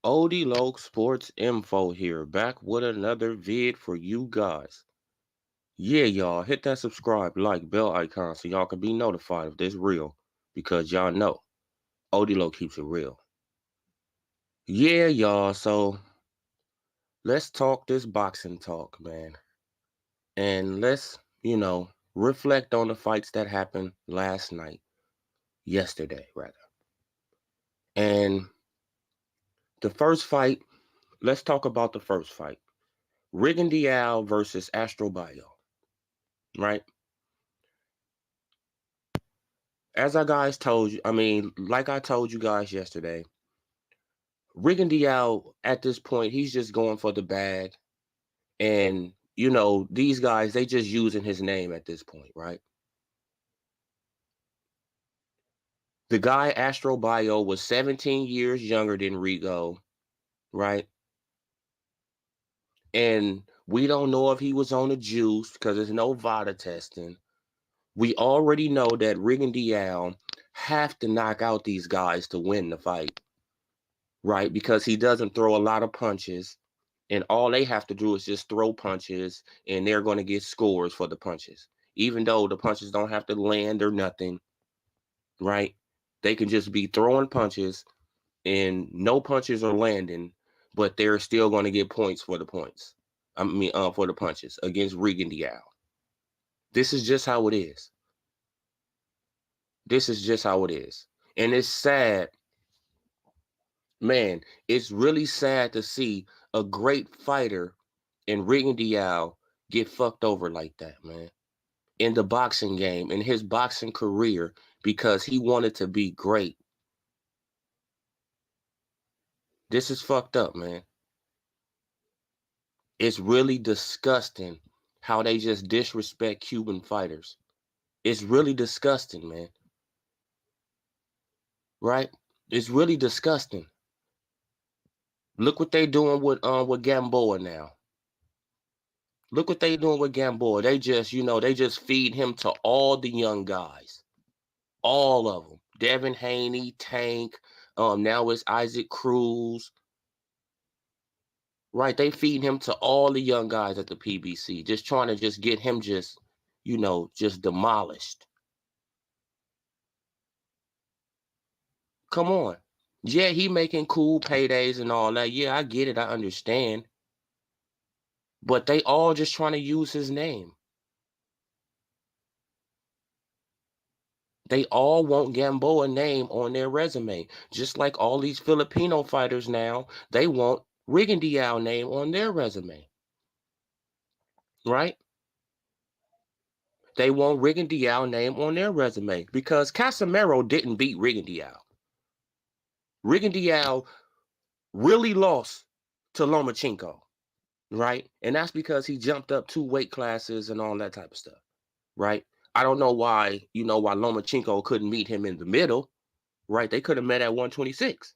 OdeeLoccSportsInfo here, back with another vid for you guys. Yeah, y'all, hit that subscribe, like, bell icon so y'all can be notified if this real, because y'all know OdeeLoc keeps it real. Yeah, y'all, so let's talk this boxing talk, man. And let's, reflect on the fights that happened last night, yesterday, rather. And the first fight, let's talk about the first fight. Rigondeaux versus Astrobayo, right? As I guys told you, like I told you guys yesterday, Rigondeaux at this point, he's just going for the bag. And, these guys, they just using his name at this point, right? The guy, Astrobayo, was 17 years younger than Rigo, right? And we don't know if he was on the juice because there's no VADA testing. We already know that Rigondeaux have to knock out these guys to win the fight, right? Because he doesn't throw a lot of punches, and all they have to do is just throw punches, and they're going to get scores for the punches. Even though the punches don't have to land or nothing, right? They can just be throwing punches, and no punches are landing, but they're still going to get points for the points. For the punches against Rigondeaux. This is just how it is. This is just how it is. And it's sad. Man, it's really sad to see a great fighter in Rigondeaux get fucked over like that, man. In the boxing game, in his boxing career, because he wanted to be great. This is fucked up, man. It's really disgusting how they just disrespect Cuban fighters. It's really disgusting, man. Right? It's really disgusting. Look what they doing with Gamboa now. Look what they doing with Gamboa. They just feed him to all the young guys. All of them. Devin Haney, Tank. Now it's Isaac Cruz. Right, they feed him to all the young guys at the PBC, just trying to just get him just demolished. Come on. Yeah, he making cool paydays and all that. Yeah, I get it. I understand. But they all just trying to use his name. They all want Gamboa name on their resume. Just like all these Filipino fighters now, they want Rigondeaux name on their resume. Right? They want Rigondeaux name on their resume because Casemiro didn't beat Rigondeaux. Rigondeaux really lost to Lomachenko, right? And that's because he jumped up 2 weight classes and all that type of stuff, right? I don't know why, why Lomachenko couldn't meet him in the middle, right? They could have met at 126.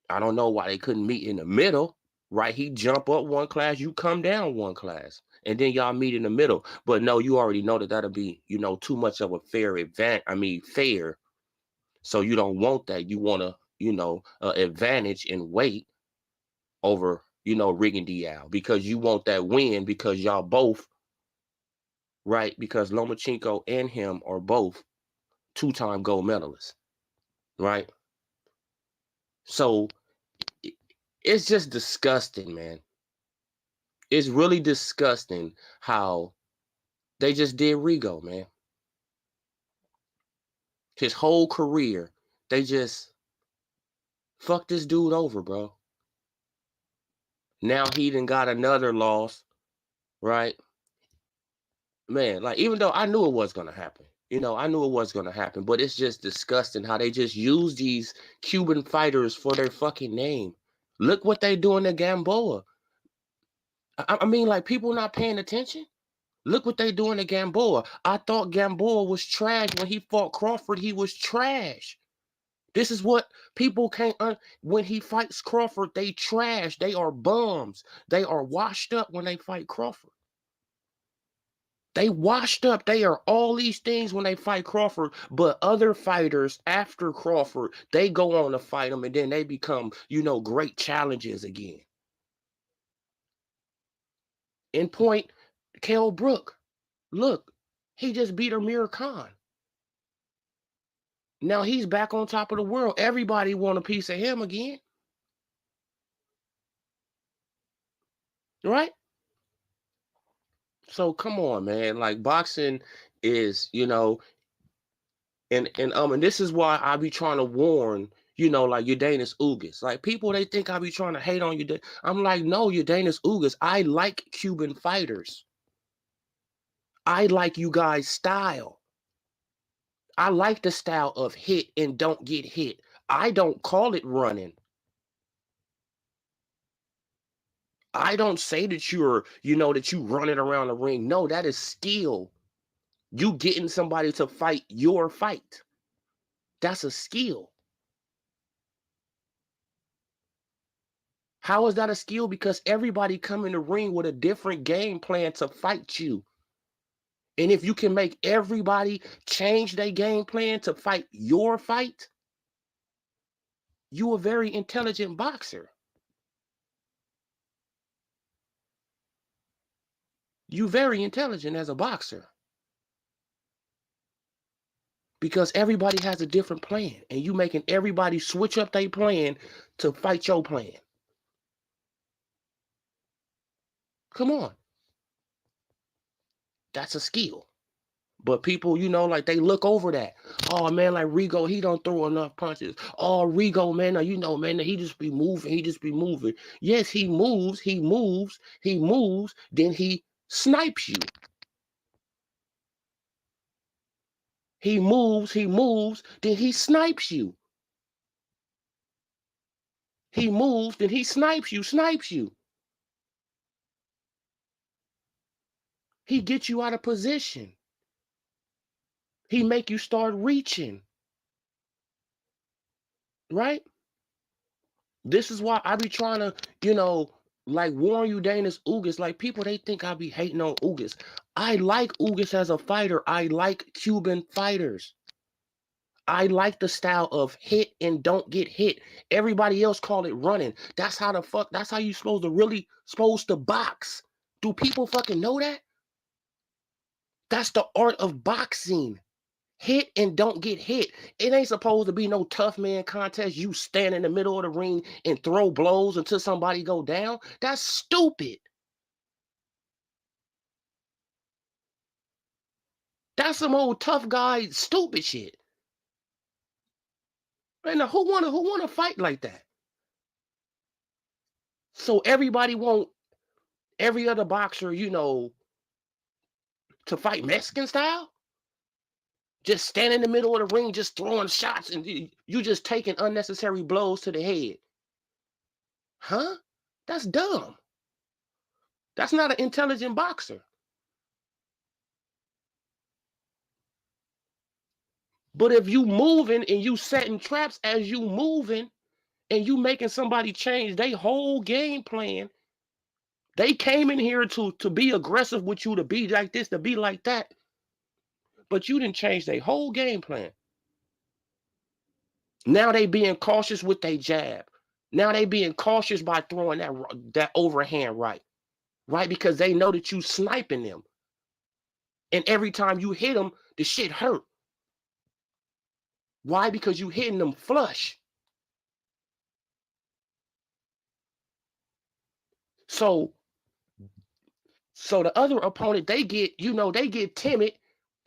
I don't know why they couldn't meet in the middle, right? He jump up 1 class, you come down 1 class, and then y'all meet in the middle. But no, you already know that'll be, too much of a fair event. Fair. So you don't want that. You want a, advantage in weight over, Rigondeaux because you want that win because y'all both, right? Because Lomachenko and him are both 2-time gold medalists, right? So it's just disgusting, man. It's really disgusting how they just did Rigo, man. His whole career, they just fucked this dude over, bro. Now he done got another loss, right? Man, like, even though I knew it was going to happen, I knew it was going to happen, but it's just disgusting how they just use these Cuban fighters for their fucking name. Look what they doing to Gamboa. Like, people not paying attention. Look what they doing to Gamboa. I thought Gamboa was trash when he fought Crawford. He was trash. This is what people can't. When he fights Crawford, they trash. They are bums. They are washed up when they fight Crawford. They washed up. They are all these things when they fight Crawford, but other fighters after Crawford, they go on to fight him, and then they become, great challenges again. In point, Kell Brook, look, he just beat Amir Khan. Now he's back on top of the world. Everybody want a piece of him again. Right? So come on, man. Like boxing is, and this is why I be trying to warn, like Udenis Ugas. Like people, they think I be trying to hate on you. I'm like, no, Udenis Ugas. I like Cuban fighters. I like you guys' style. I like the style of hit and don't get hit. I don't call it running. I don't say that you're, that you running around the ring. No, that is skill. You getting somebody to fight your fight. That's a skill. How is that a skill? Because everybody come in the ring with a different game plan to fight you. And if you can make everybody change their game plan to fight your fight, you a very intelligent boxer. You very intelligent as a boxer. Because everybody has a different plan, and you making everybody switch up their plan to fight your plan. Come on. That's a skill. But people, like they look over that. Oh man, like Rigo, he don't throw enough punches. Oh, Rigo, man, man, he just be moving. Yes, he moves, then he snipes you. He moves, then he snipes you. He moves, then he snipes you. He gets you out of position. He make you start reaching. Right? This is why I be trying to, like warn you, Udenis Ugas. Like people, they think I be hating on Ugas. I like Ugas as a fighter. I like Cuban fighters. I like the style of hit and don't get hit. Everybody else call it running. That's how you supposed to box. Do people fucking know that? That's the art of boxing. Hit and don't get hit. It ain't supposed to be no tough man contest. You stand in the middle of the ring and throw blows until somebody go down. That's stupid. That's some old tough guy stupid shit. And who wanna fight like that? So everybody want every other boxer, to fight Mexican style? Just stand in the middle of the ring, just throwing shots, and you just taking unnecessary blows to the head. Huh? That's dumb. That's not an intelligent boxer. But if you moving and you setting traps as you moving and you making somebody change their whole game plan, they came in here to be aggressive with you, to be like this, to be like that. But you didn't change their whole game plan. Now they being cautious with their jab. Now they being cautious by throwing that overhand right, because they know that you sniping them. And every time you hit them, the shit hurt. Why? Because you hitting them flush. So the other opponent, they get timid.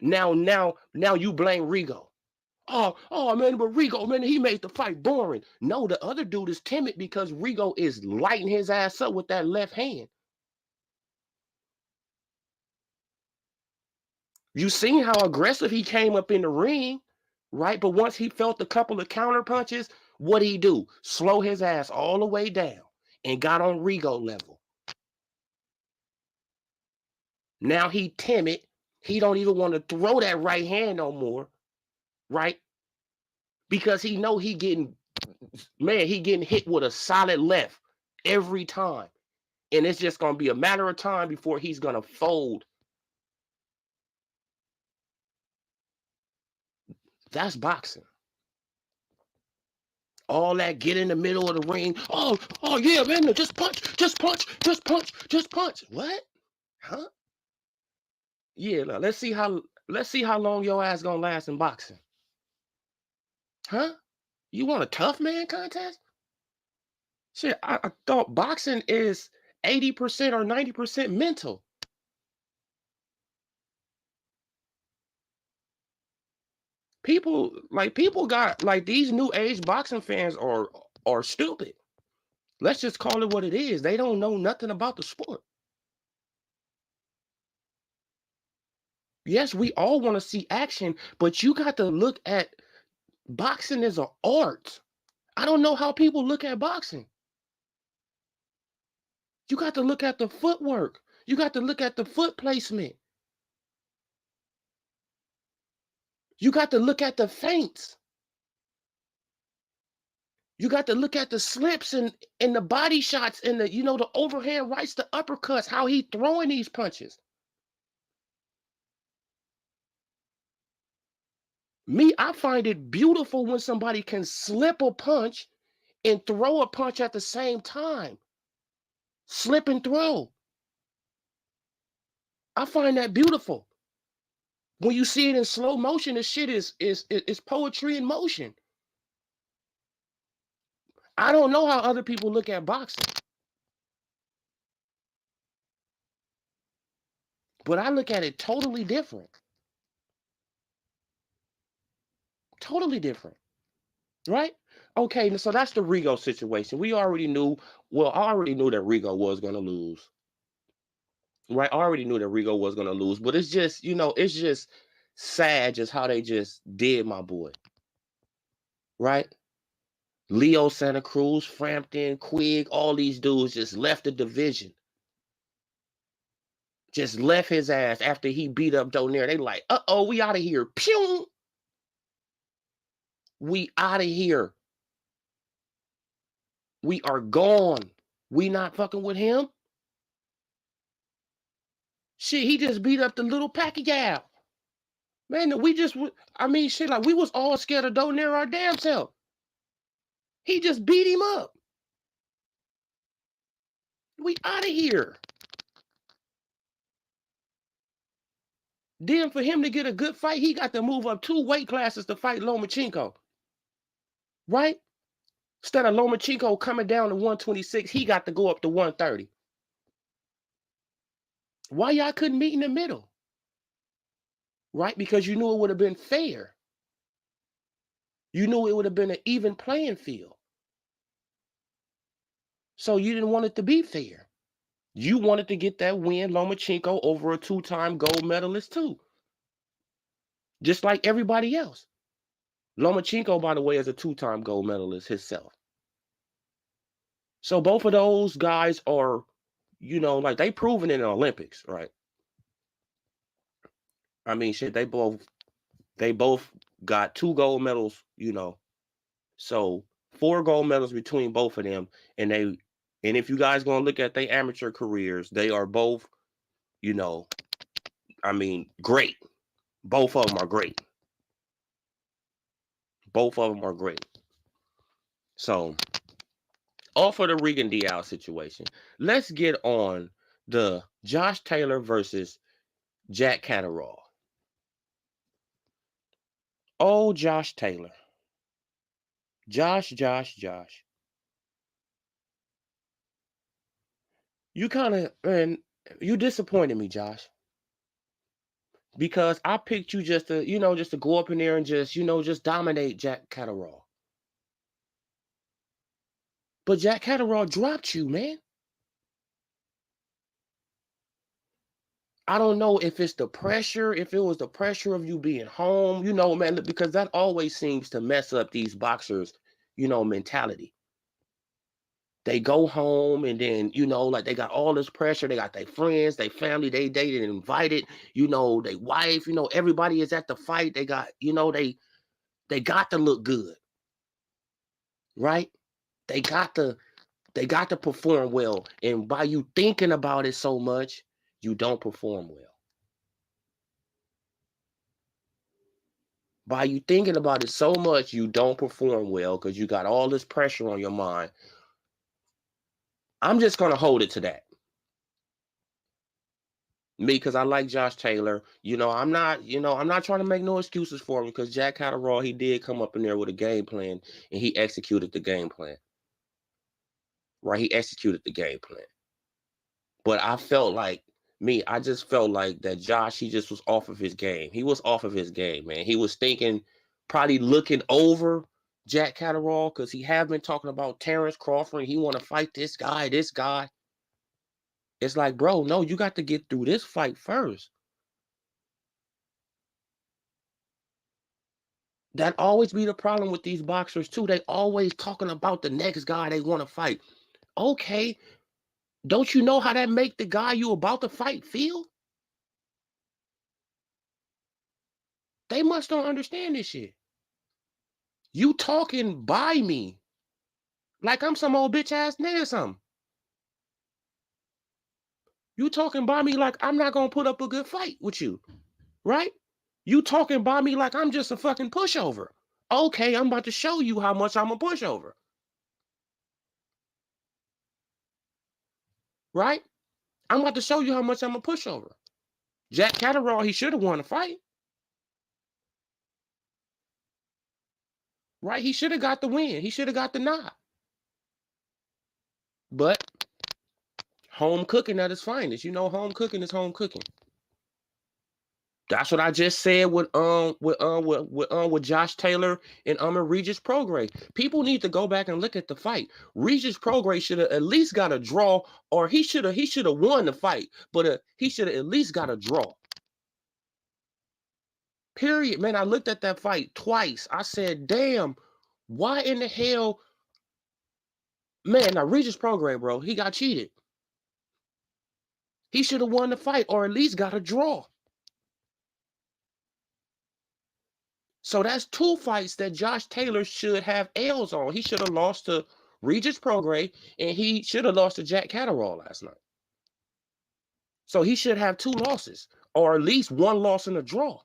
Now you blame Rigo. Oh man, but Rigo, man, he made the fight boring. No, the other dude is timid because Rigo is lighting his ass up with that left hand. You seen how aggressive he came up in the ring, right? But once he felt a couple of counter punches, what'd he do? Slow his ass all the way down and got on Rigo level. Now he timid. He don't even want to throw that right hand no more, right? Because he know he getting hit with a solid left every time. And it's just going to be a matter of time before he's going to fold. That's boxing. All that get in the middle of the ring. Oh yeah, man, just punch, just punch, just punch, just punch. What? Huh? Yeah, let's see how long your ass gonna last in boxing. Huh? You want a tough man contest? Shit, I thought boxing is 80% or 90% mental. People got like these new age boxing fans are stupid. Let's just call it what it is. They don't know nothing about the sport. Yes, we all want to see action, but you got to look at boxing as an art. I don't know how people look at boxing. You got to look at the footwork. You got to look at the foot placement. You got to look at the feints. You got to look at the slips and the body shots and the the overhand rights, the uppercuts, how he throwing these punches. Me, I find it beautiful when somebody can slip a punch and throw a punch at the same time. Slip and throw. I find that beautiful. When you see it in slow motion, the shit is poetry in motion. I don't know how other people look at boxing, but I look at it totally different. Totally different. Right? Okay, so that's the Rigo situation. We already knew, well, I already knew that Rigo was gonna lose. Right? I already knew that Rigo was gonna lose, but it's just, it's just sad just how they just did my boy. Right? Leo Santa Cruz, Frampton, Quigg, all these dudes just left the division. Just left his ass after he beat up Donaire. They like, uh-oh, we out of here. Pew! We out of here. We are gone. We not fucking with him. Shit, he just beat up the little Pacquiao. Man, shit, like we was all scared of Donaire our damn self. He just beat him up. We out of here. Then for him to get a good fight, he got to move up 2 weight classes to fight Lomachenko. Right? Instead of Lomachenko coming down to 126, he got to go up to 130. Why y'all couldn't meet in the middle? Right? Because you knew it would have been fair. You knew it would have been an even playing field. So you didn't want it to be fair. You wanted to get that win, Lomachenko, over a 2-time gold medalist too. Just like everybody else. Lomachenko, by the way, is a 2-time gold medalist himself. So both of those guys are, like they proven in the Olympics, right? I mean, shit, they both got 2 gold medals, So 4 gold medals between both of them, and if you guys gonna look at their amateur careers, they are both, great. Both of them are great. Both of them are great. So, off of the Regan Diao situation, let's get on the Josh Taylor versus Jack Catterall. Oh, Josh Taylor. Josh. You disappointed me, Josh. Because I picked you just to go up in there and just dominate Jack Catterall. But Jack Catterall dropped you, man. I don't know if it's the pressure, if it was the pressure of you being home, man, because that always seems to mess up these boxers, mentality. They go home and then, like they got all this pressure. They got their friends, their family, they dated and invited, their wife, everybody is at the fight. They got, they got to look good. Right? They got to perform well. And by you thinking about it so much, you don't perform well. By you thinking about it so much, you don't perform well because you got all this pressure on your mind. I'm just gonna hold it to that. Me, because I like Josh Taylor. I'm not trying to make no excuses for him because Jack Catterall, he did come up in there with a game plan and he executed the game plan. Right? He executed the game plan. But I just felt like that Josh, he just was off of his game. He was off of his game, man. He was thinking, probably looking over Jack Catterall because he have been talking about Terrence Crawford. He want to fight this guy, this guy. It's like, bro, no, you got to get through this fight first. That always be the problem with these boxers too. They always talking about the next guy they want to fight. Okay, don't you know how that make the guy you about to fight feel? They must don't understand this shit. You talking by me like I'm some old bitch ass nigga or something. You talking by me like I'm not gonna put up a good fight with you, right? You talking by me like I'm just a fucking pushover. Okay, I'm about to show you how much I'm a pushover, right? I'm about to show you how much I'm a pushover. Jack Catterall, he should have won the fight, right? He should have got the win. He should have got the nod. But home cooking at its finest. Home cooking is home cooking. That's what I just said with Josh Taylor and Regis Prograis. People need to go back and look at the fight. Regis Prograis should have at least got a draw, or he should have won the fight, but he should have at least got a draw. Period, man. I looked at that fight twice. I said, damn, why in the hell, man? Now Regis Prograis, bro, he got cheated. He should have won the fight, or at least got a draw. So that's two fights that Josh Taylor should have L's on. He should have lost to Regis Prograis and he should have lost to Jack Catterall last night. So he should have two losses, or at least one loss and a draw.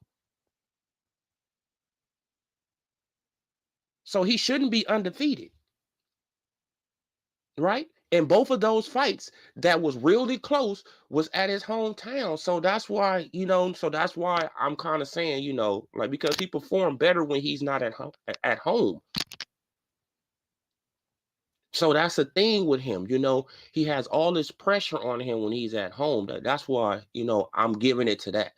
So he shouldn't be undefeated, right? And both of those fights that was really close was at his hometown. So that's why, I'm kind of saying, like, because he performed better when he's not at home. So that's the thing with him, he has all this pressure on him when he's at home. That's why, I'm giving it to that.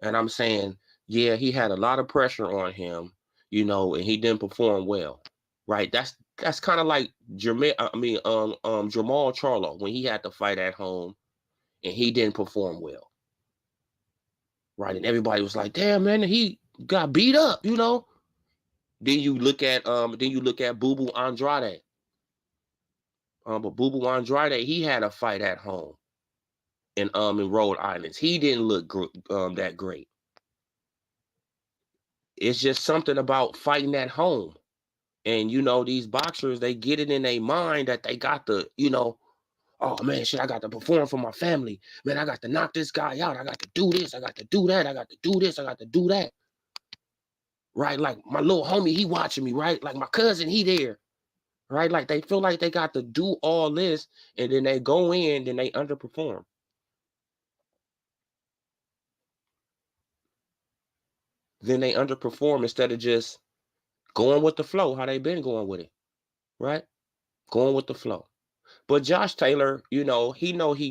And I'm saying, yeah, he had a lot of pressure on him, and he didn't perform well. Right? That's kind of like Jamal Charlo when he had to fight at home and he didn't perform well. Right? And everybody was like, damn, man, he got beat up, Then you look at Boo Boo Andrade. But Boo Boo Andrade, he had a fight at home in Rhode Island. He didn't look that great. It's just something about fighting at home. And these boxers, they get it in their mind that they got to, oh man, shit, I got to perform for my family. Man, I got to knock this guy out. I got to do this. I got to do that. I got to do this. I got to do that. Right? Like my little homie, he watching me, right? Like my cousin, he there. Right? Like they feel like they got to do all this, and then they go in, then they underperform. Then they underperform instead of just going with the flow, how they been going with it. Right? Going with the flow. But Josh Taylor, he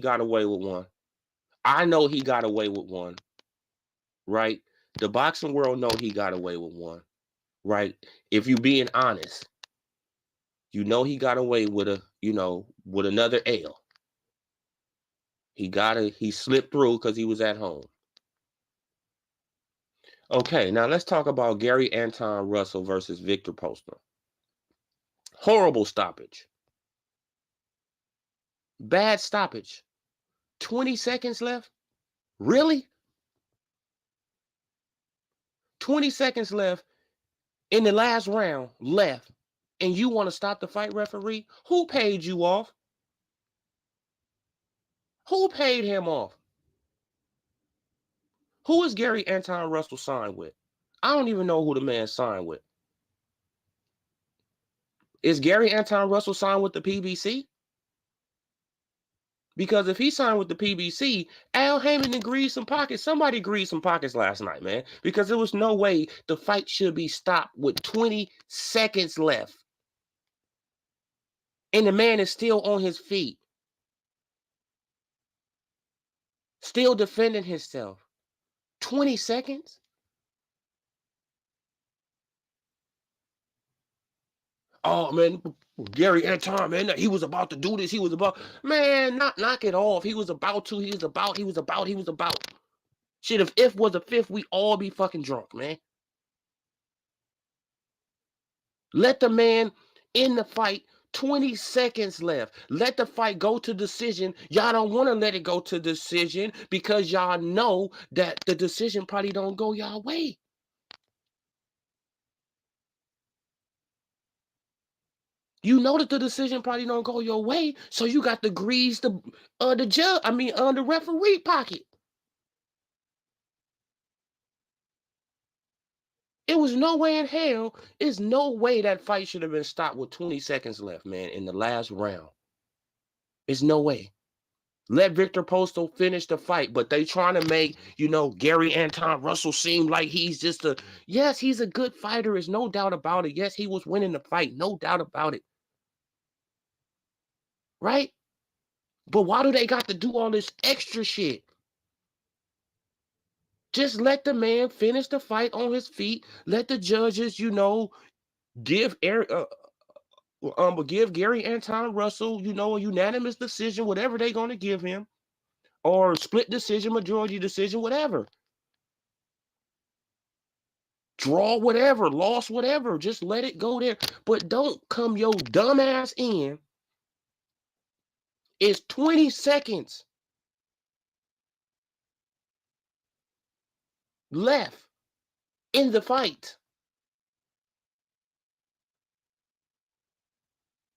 got away with one. I know he got away with one. Right? The boxing world know he got away with one. Right? If you being honest, he got away with with another L. He slipped through because he was at home. Okay, now let's talk about Gary Anton Russell versus Victor Postma. Horrible stoppage. Bad stoppage. 20 seconds left? Really? 20 seconds left in the last round left, and you want to stop the fight, referee? Who paid you off? Who paid him off? Who is Gary Anton Russell signed with? I don't even know who the man signed with. Is Gary Anton Russell signed with the PBC? Because if he signed with the PBC, Al Heyman greased some pockets. Somebody greased some pockets last night, man. Because there was no way the fight should be stopped with 20 seconds left. And the man is still on his feet. Still defending himself. 20 seconds? Oh, man, Gary Anton, man, he was about to do this. He was about, man, knock it off. He was about to. He was about. Shit, if was a fifth, we all be fucking drunk, man. Let the man in the fight. 20 seconds left. Let the fight go to decision. Y'all don't want to let it go to decision because y'all know that the decision probably don't go y'all way. You know that the decision probably don't go your way, so you got to grease the judge. The referee pocket. It was no way in hell. There's no way that fight should have been stopped with 20 seconds left, man, in the last round. There's no way. Let Victor Postal finish the fight, but they trying to make, Gary Anton Russell seem like he's just yes, he's a good fighter. There's no doubt about it. Yes, he was winning the fight. No doubt about it. Right? But why do they got to do all this extra shit? Just let the man finish the fight on his feet. Let the judges, give Gary Anton Russell, a unanimous decision, whatever they're gonna give him, or split decision, majority decision, whatever. Draw whatever, loss whatever. Just let it go there. But don't come your dumb ass in. It's 20 seconds left in the fight.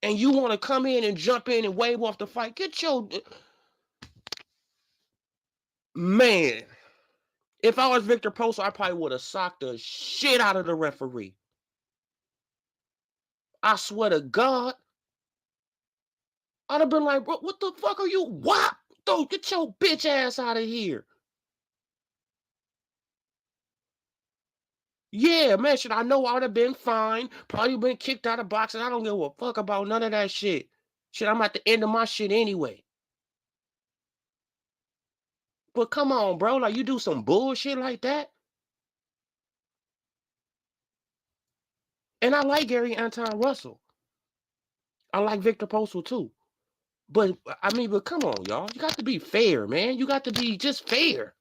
And you want to come in and jump in and wave off the fight. Get your... Man. If I was Victor Postal, I probably would have socked the shit out of the referee. I swear to God. I'd have been like, bro, what the fuck are you? What? Don't get your bitch ass out of here. Yeah, man, shit, I know I would have been fined, probably been kicked out of boxing. I don't give a fuck about none of that shit. Shit, I'm at the end of my shit anyway. But come on, bro, like you do some bullshit like that. And I like Gary Anton Russell. I like Victor Postal too. But come on, y'all. You got to be fair, man. You got to be just fair.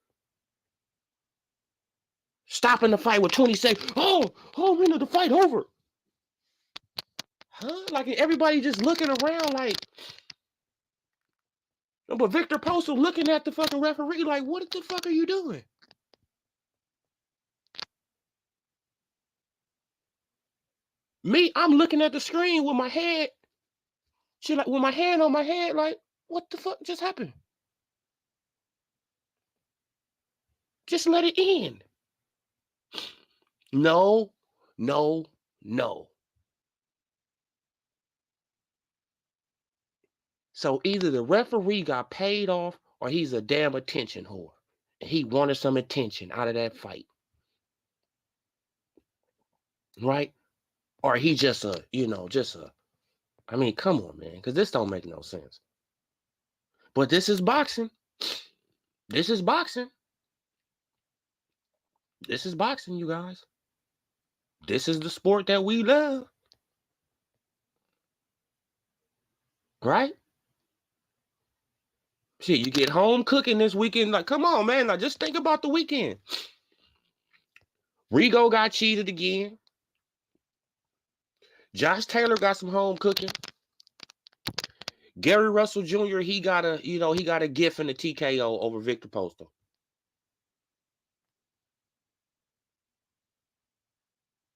Stopping the fight with 20 seconds. Oh, man, the fight over. Huh? Like everybody just looking around like, but Victor Postal looking at the fucking referee like, what the fuck are you doing? Me, I'm looking at the screen with my head. She like with my hand on my head, like, what the fuck just happened? Just let it in. No. So either the referee got paid off or he's a damn attention whore. And he wanted some attention out of that fight. Right? Or he just come on, man, because this don't make no sense. But this is boxing. This is boxing. This is boxing, you guys. This is the sport that we love. Right? Shit, you get home cooking this weekend. Like, come on, man. Like, just think about the weekend. Rigo got cheated again. Josh Taylor got some home cooking. Gary Russell Jr., he got a gift in the TKO over Victor Postal.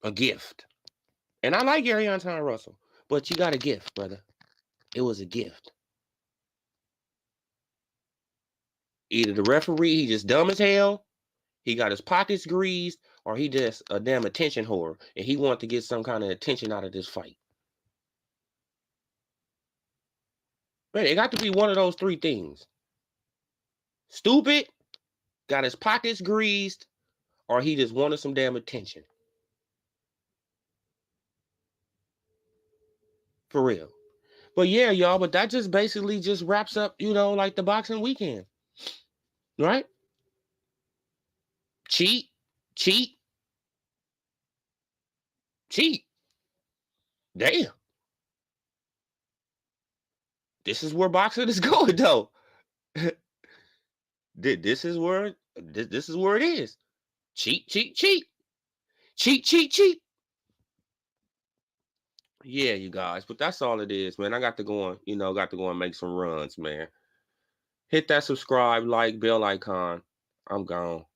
A gift. And I like Gary Anton Russell, but you got a gift, brother. It was a gift. Either the referee, he just dumb as hell, He got his pockets greased, or he just a damn attention whore, and he wanted to get some kind of attention out of this fight. Man, it got to be one of those three things. Stupid, got his pockets greased, or he just wanted some damn attention. For real. But yeah, y'all, but that just basically just wraps up, like the boxing weekend. Right? Cheat, cheat, cheat. Damn. This is where boxing is going, though. This is where this is where it is. Cheat, cheat, cheat. Cheat, cheat, cheat. Yeah, you guys, but that's all it is, man. I got to go and make some runs, man. Hit that subscribe, like, bell icon. I'm gone.